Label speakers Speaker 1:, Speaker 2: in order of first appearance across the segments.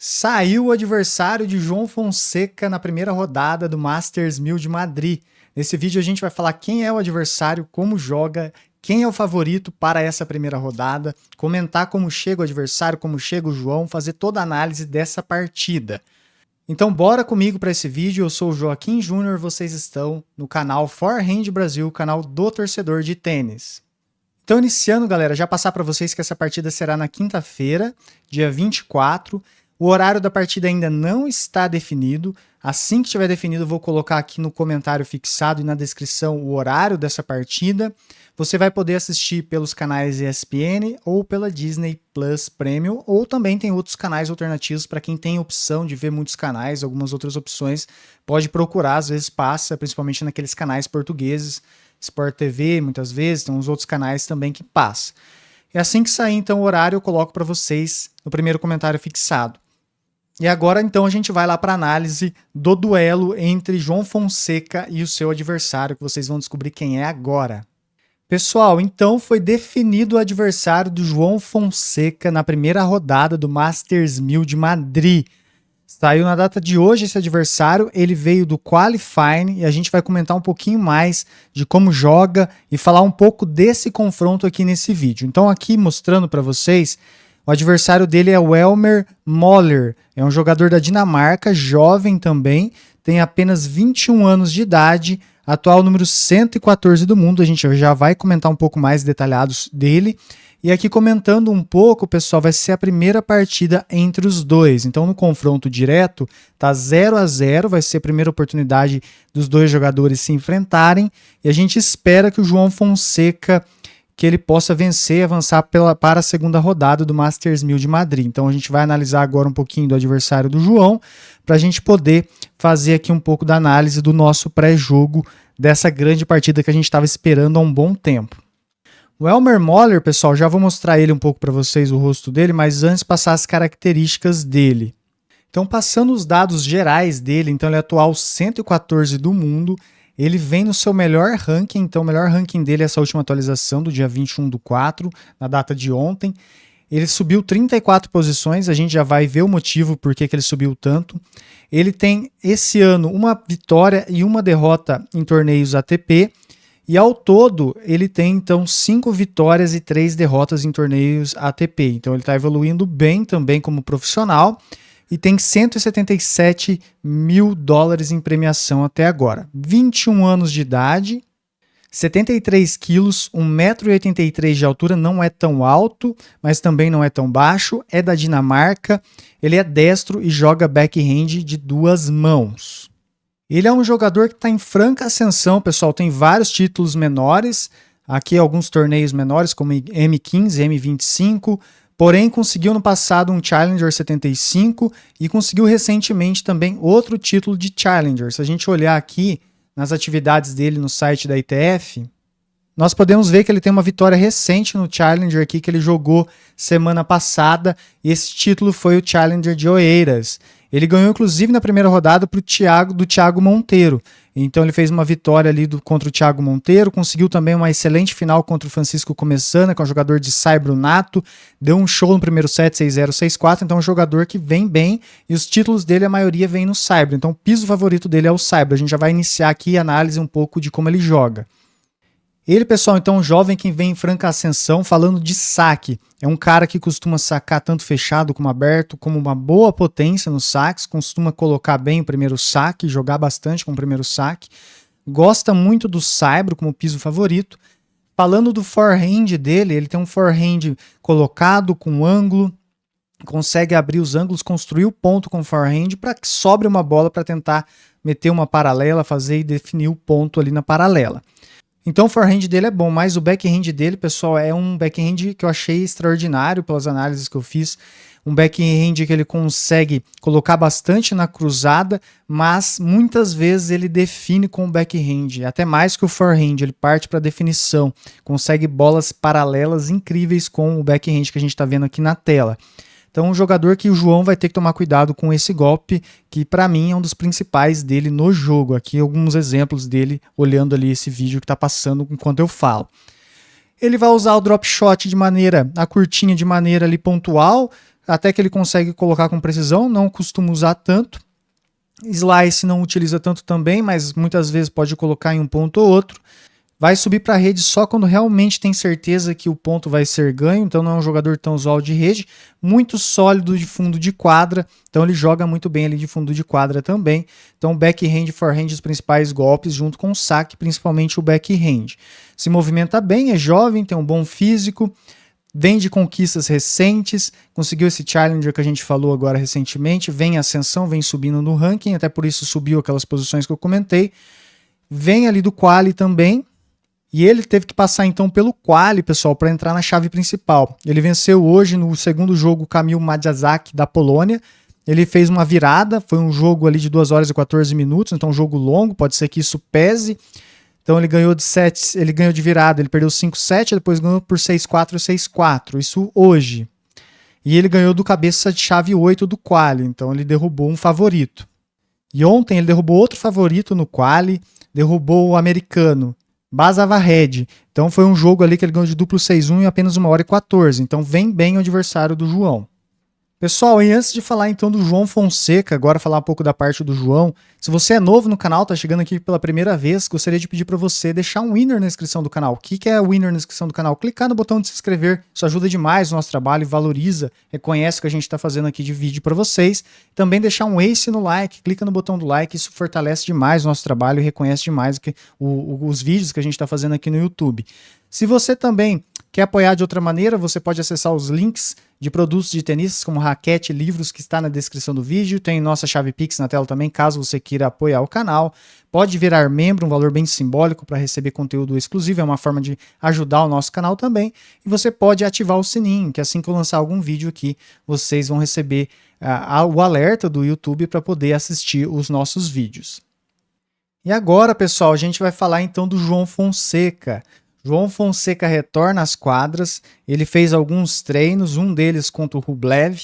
Speaker 1: Saiu o adversário de João Fonseca na primeira rodada do Masters 1000 de Madrid. Nesse vídeo a gente vai falar quem é o adversário, como joga, quem é o favorito para essa primeira rodada, comentar como chega o adversário, como chega o João, fazer toda a análise dessa partida. Então bora comigo para esse vídeo, eu sou o Joaquim Júnior, vocês estão no canal Forehand Brasil, canal do torcedor de tênis. Então iniciando galera, já passar para vocês que essa partida será na quinta-feira, dia 24, o horário da partida ainda não está definido. Assim que estiver definido, eu vou colocar aqui no comentário fixado e na descrição o horário dessa partida. Você vai poder assistir pelos canais ESPN ou pela Disney Plus Premium, ou também tem outros canais alternativos para quem tem opção de ver muitos canais, algumas outras opções. Pode procurar, às vezes passa, principalmente naqueles canais portugueses, Sport TV, muitas vezes, tem uns outros canais também que passa. E assim que sair então o horário, eu coloco para vocês no primeiro comentário fixado. E agora então a gente vai lá para a análise do duelo entre João Fonseca e o seu adversário, que vocês vão descobrir quem é agora. Pessoal, então foi definido o adversário do João Fonseca na primeira rodada do Masters 1000 de Madrid. Saiu na data de hoje esse adversário, ele veio do Qualifying e a gente vai comentar um pouquinho mais de como joga e falar um pouco desse confronto aqui nesse vídeo. Então aqui mostrando para vocês, o adversário dele é o Elmer Moller, é um jogador da Dinamarca, jovem também, tem apenas 21 anos de idade, atual número 114 do mundo, a gente já vai comentar um pouco mais detalhados dele. E aqui comentando um pouco, pessoal, vai ser a primeira partida entre os dois. Então no confronto direto, tá 0-0, vai ser a primeira oportunidade dos dois jogadores se enfrentarem. E a gente espera que o João Fonseca que ele possa vencer e avançar para a segunda rodada do Masters 1000 de Madrid. Então a gente vai analisar agora um pouquinho do adversário do João, para a gente poder fazer aqui um pouco da análise do nosso pré-jogo dessa grande partida que a gente estava esperando há um bom tempo. O Elmer Moller, pessoal, já vou mostrar ele um pouco para vocês, o rosto dele, mas antes passar as características dele. Então passando os dados gerais dele, então ele é atual 114 do mundo, ele vem no seu melhor ranking, então o melhor ranking dele é essa última atualização do dia 21/4, na data de ontem. Ele subiu 34 posições, a gente já vai ver o motivo por que ele subiu tanto. Ele tem esse ano uma vitória e uma derrota em torneios ATP, e ao todo ele tem então 5 vitórias e 3 derrotas em torneios ATP. Então ele está evoluindo bem também como profissional. E tem 177 mil dólares em premiação até agora. 21 anos de idade, 73 quilos, 1,83 m de altura, não é tão alto, mas também não é tão baixo, é da Dinamarca, ele é destro e joga backhand de duas mãos. Ele é um jogador que está em franca ascensão, pessoal, tem vários títulos menores, aqui alguns torneios menores como M15, M25, porém conseguiu no passado um Challenger 75 e conseguiu recentemente também outro título de Challenger. Se a gente olhar aqui nas atividades dele no site da ITF, nós podemos ver que ele tem uma vitória recente no Challenger aqui que ele jogou semana passada, e esse título foi o Challenger de Oeiras. Ele ganhou inclusive na primeira rodada do Thiago Monteiro. Então ele fez uma vitória ali contra o Thiago Monteiro, conseguiu também uma excelente final contra o Francisco Comessana, que é um jogador de saibro nato, deu um show no primeiro set 6-0, 6-4, então é um jogador que vem bem, e os títulos dele a maioria vem no saibro, então o piso favorito dele é o saibro. A gente já vai iniciar aqui a análise um pouco de como ele joga. Ele, pessoal, então, um jovem que vem em franca ascensão, falando de saque. É um cara que costuma sacar tanto fechado como aberto, como uma boa potência nos saques, costuma colocar bem o primeiro saque, jogar bastante com o primeiro saque. Gosta muito do saibro como piso favorito. Falando do forehand dele, ele tem um forehand colocado com ângulo, consegue abrir os ângulos, construir o ponto com o forehand para que sobre uma bola para tentar meter uma paralela, fazer e definir o ponto ali na paralela. Então o forehand dele é bom, mas o backhand dele, pessoal, é um backhand que eu achei extraordinário pelas análises que eu fiz. Um backhand que ele consegue colocar bastante na cruzada, mas muitas vezes ele define com o backhand, até mais que o forehand, ele parte para definição, consegue bolas paralelas incríveis com o backhand que a gente está vendo aqui na tela. Então um jogador que o João vai ter que tomar cuidado com esse golpe, que para mim é um dos principais dele no jogo. Aqui alguns exemplos dele, olhando ali esse vídeo que está passando enquanto eu falo. Ele vai usar o drop shot de maneira, a curtinha de maneira ali pontual, até que ele consegue colocar com precisão, não costuma usar tanto. Slice não utiliza tanto também, mas muitas vezes pode colocar em um ponto ou outro. Vai subir para a rede só quando realmente tem certeza que o ponto vai ser ganho, então não é um jogador tão usual de rede, muito sólido de fundo de quadra, então ele joga muito bem ali de fundo de quadra também. Então backhand e forehand os principais golpes junto com o saque, principalmente o backhand. Se movimenta bem, é jovem, tem um bom físico, vem de conquistas recentes, conseguiu esse Challenger que a gente falou agora recentemente, vem em ascensão, vem subindo no ranking, até por isso subiu aquelas posições que eu comentei. Vem ali do quali também, e ele teve que passar então pelo quali, pessoal, para entrar na chave principal. Ele venceu hoje no segundo jogo o Kamil Majazaki da Polônia. Ele fez uma virada, foi um jogo ali de 2 horas e 14 minutos, então um jogo longo, pode ser que isso pese. Então ele ganhou de 7, ele ganhou de virada, ele perdeu 5-7, depois ganhou por 6-4 e 6-4, isso hoje. E ele ganhou do cabeça de chave 8 do quali, então ele derrubou um favorito. E ontem ele derrubou outro favorito no quali, derrubou o americano Bazavahed. Então foi um jogo ali que ele ganhou de duplo 6-1 em apenas 1 hora e 14. Então vem bem o adversário do João. Pessoal, e antes de falar então do João Fonseca, agora falar um pouco da parte do João, se você é novo no canal, tá chegando aqui pela primeira vez, gostaria de pedir para você deixar um winner na descrição do canal. O que é winner na descrição do canal? Clicar no botão de se inscrever, isso ajuda demais o nosso trabalho, valoriza, reconhece o que a gente está fazendo aqui de vídeo para vocês. Também deixar um ace no like, clica no botão do like, isso fortalece demais o nosso trabalho e reconhece demais os vídeos que a gente está fazendo aqui no YouTube. Se você também quer apoiar de outra maneira, você pode acessar os links de produtos de tenistas, como raquete e livros, que está na descrição do vídeo. Tem nossa chave Pix na tela também, caso você queira apoiar o canal. Pode virar membro, um valor bem simbólico para receber conteúdo exclusivo, é uma forma de ajudar o nosso canal também. E você pode ativar o sininho, que assim que eu lançar algum vídeo aqui, vocês vão receber o alerta do YouTube para poder assistir os nossos vídeos. E agora, pessoal, a gente vai falar então do João Fonseca. João Fonseca retorna às quadras, ele fez alguns treinos, um deles contra o Rublev.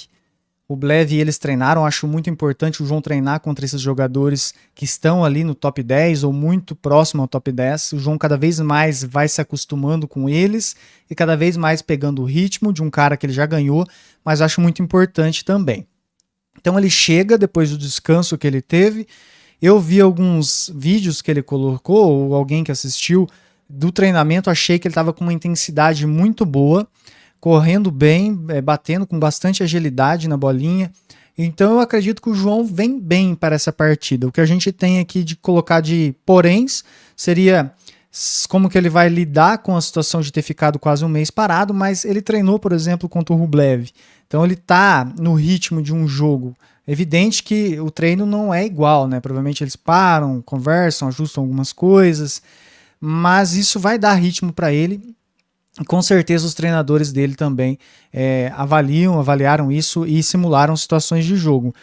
Speaker 1: Rublev e eles treinaram, acho muito importante o João treinar contra esses jogadores que estão ali no top 10 ou muito próximo ao top 10. O João cada vez mais vai se acostumando com eles e cada vez mais pegando o ritmo de um cara que ele já ganhou, mas acho muito importante também. Então ele chega depois do descanso que ele teve. Eu vi alguns vídeos que ele colocou, ou alguém que assistiu, do treinamento, achei que ele estava com uma intensidade muito boa, correndo bem, batendo com bastante agilidade na bolinha. Então eu acredito que o João vem bem para essa partida. O que a gente tem aqui de colocar de poréns seria como que ele vai lidar com a situação de ter ficado quase um mês parado, mas ele treinou, por exemplo, contra o Rublev. Então ele está no ritmo de um jogo. Evidente que o treino não é igual, né? Provavelmente eles param, conversam, ajustam algumas coisas, mas isso vai dar ritmo para ele. Com certeza os treinadores dele também avaliaram isso e simularam situações de jogo.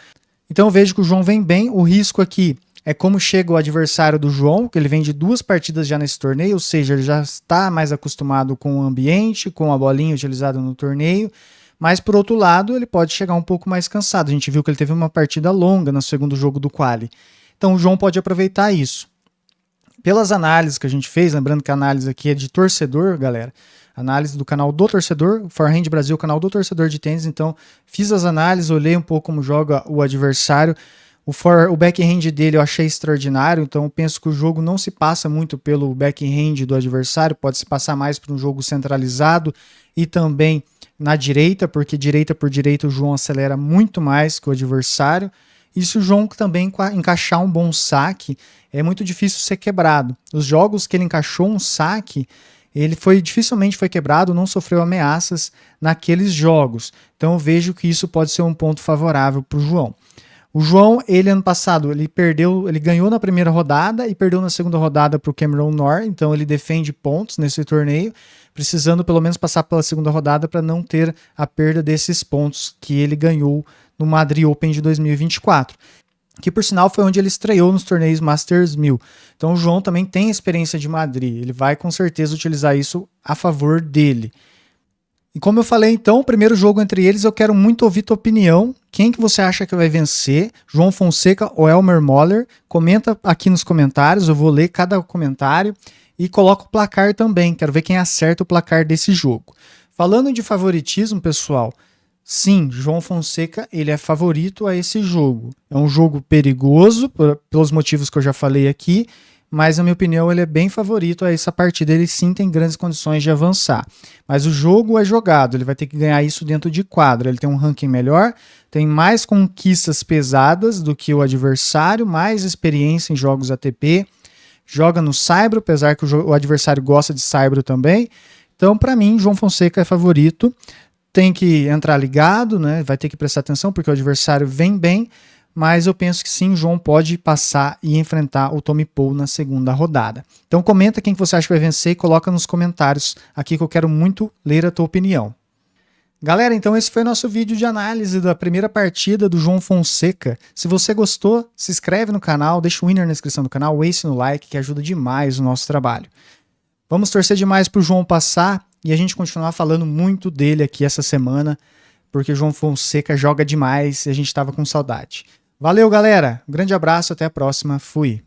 Speaker 1: Então eu vejo que o João vem bem. O risco aqui é como chega o adversário do João, que ele vem de 2 partidas já nesse torneio, ou seja, ele já está mais acostumado com o ambiente, com a bolinha utilizada no torneio, mas por outro lado ele pode chegar um pouco mais cansado. A gente viu que ele teve uma partida longa no segundo jogo do quali. Então o João pode aproveitar isso. Pelas análises que a gente fez, lembrando que a análise aqui é de torcedor, galera, análise do canal do torcedor, o Forehand Brasil, o canal do torcedor de tênis, então fiz as análises, olhei um pouco como joga o adversário, o backhand dele eu achei extraordinário, então eu penso que o jogo não se passa muito pelo backhand do adversário, pode se passar mais para um jogo centralizado e também na direita, porque direita por direita o João acelera muito mais que o adversário. E se o João também encaixar um bom saque, é muito difícil ser quebrado. Os jogos que ele encaixou um saque, ele dificilmente foi quebrado, não sofreu ameaças naqueles jogos. Então eu vejo que isso pode ser um ponto favorável para o João. O João, ele ano passado, ele ganhou na primeira rodada e perdeu na segunda rodada para o Cameron Norrie, então ele defende pontos nesse torneio, precisando pelo menos passar pela segunda rodada para não ter a perda desses pontos que ele ganhou no Madrid Open de 2024, que por sinal foi onde ele estreou nos torneios Masters 1000. Então o João também tem experiência de Madrid, ele vai com certeza utilizar isso a favor dele. E como eu falei então, o primeiro jogo entre eles eu quero muito ouvir tua opinião. Quem que você acha que vai vencer? João Fonseca ou Elmer Moller? Comenta aqui nos comentários, eu vou ler cada comentário e coloco o placar também. Quero ver quem acerta o placar desse jogo. Falando de favoritismo, pessoal, Sim, João Fonseca, ele é favorito a esse jogo. É um jogo perigoso, pelos motivos que eu já falei aqui, mas na minha opinião ele é bem favorito a essa partida. Ele sim tem grandes condições de avançar. Mas o jogo é jogado, ele vai ter que ganhar isso dentro de quadra. Ele tem um ranking melhor, tem mais conquistas pesadas do que o adversário, mais experiência em jogos ATP, joga no Saibro, apesar que o adversário gosta de Saibro também. Então, para mim, João Fonseca é favorito. Tem que entrar ligado, né? Vai ter que prestar atenção porque o adversário vem bem, mas eu penso que sim, o João pode passar e enfrentar o Tommy Paul na segunda rodada. Então comenta quem que você acha que vai vencer e coloca nos comentários aqui que eu quero muito ler a tua opinião. Galera, então esse foi o nosso vídeo de análise da primeira partida do João Fonseca. Se você gostou, se inscreve no canal, deixa o winner na descrição do canal, o ace no like, que ajuda demais o nosso trabalho. Vamos torcer demais para o João passar e a gente continuar falando muito dele aqui essa semana, porque o João Fonseca joga demais e a gente estava com saudade. Valeu, galera. Um grande abraço, até a próxima. Fui.